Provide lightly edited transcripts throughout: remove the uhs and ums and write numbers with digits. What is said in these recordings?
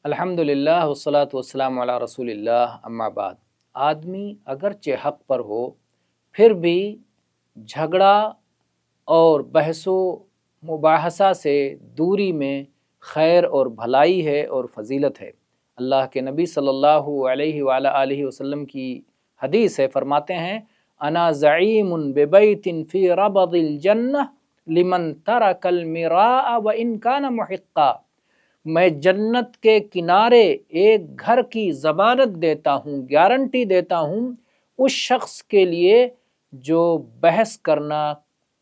الحمدللہ والصلاۃ والسلام علی رسول اللہ، اما بعد۔ آدمی اگرچہ حق پر ہو پھر بھی جھگڑا اور بحث و مباحثہ سے دوری میں خیر اور بھلائی ہے اور فضیلت ہے۔ اللہ کے نبی صلی اللہ علیہ وآلہ وسلم کی حدیث ہے، فرماتے ہیں انا زعیم ببیت فی ربض الجنہ لمن ترک المراء وان کان محقا۔ میں جنت کے کنارے ایک گھر کی ضمانت دیتا ہوں، گارنٹی دیتا ہوں اس شخص کے لیے جو بحث کرنا،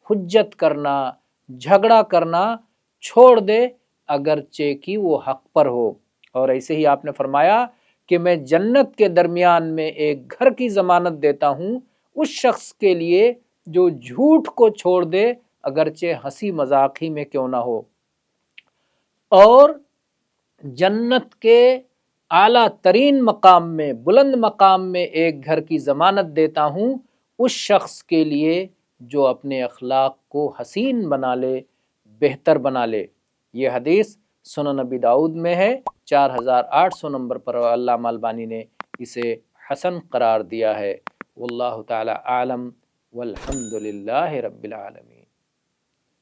حجت کرنا، جھگڑا کرنا چھوڑ دے اگرچہ کہ وہ حق پر ہو۔ اور ایسے ہی آپ نے فرمایا کہ میں جنت کے درمیان میں ایک گھر کی ضمانت دیتا ہوں اس شخص کے لیے جو جھوٹ کو چھوڑ دے اگرچہ ہنسی مذاق ہی میں کیوں نہ ہو۔ اور جنت کے اعلیٰ ترین مقام میں، بلند مقام میں ایک گھر کی ضمانت دیتا ہوں اس شخص کے لیے جو اپنے اخلاق کو حسین بنا لے، بہتر بنا لے۔ یہ حدیث سنن نبی داؤد میں ہے، 4800 نمبر پر علامہ البانی نے اسے حسن قرار دیا ہے۔ واللہ تعالی عالم والحمد للہ رب العالمین۔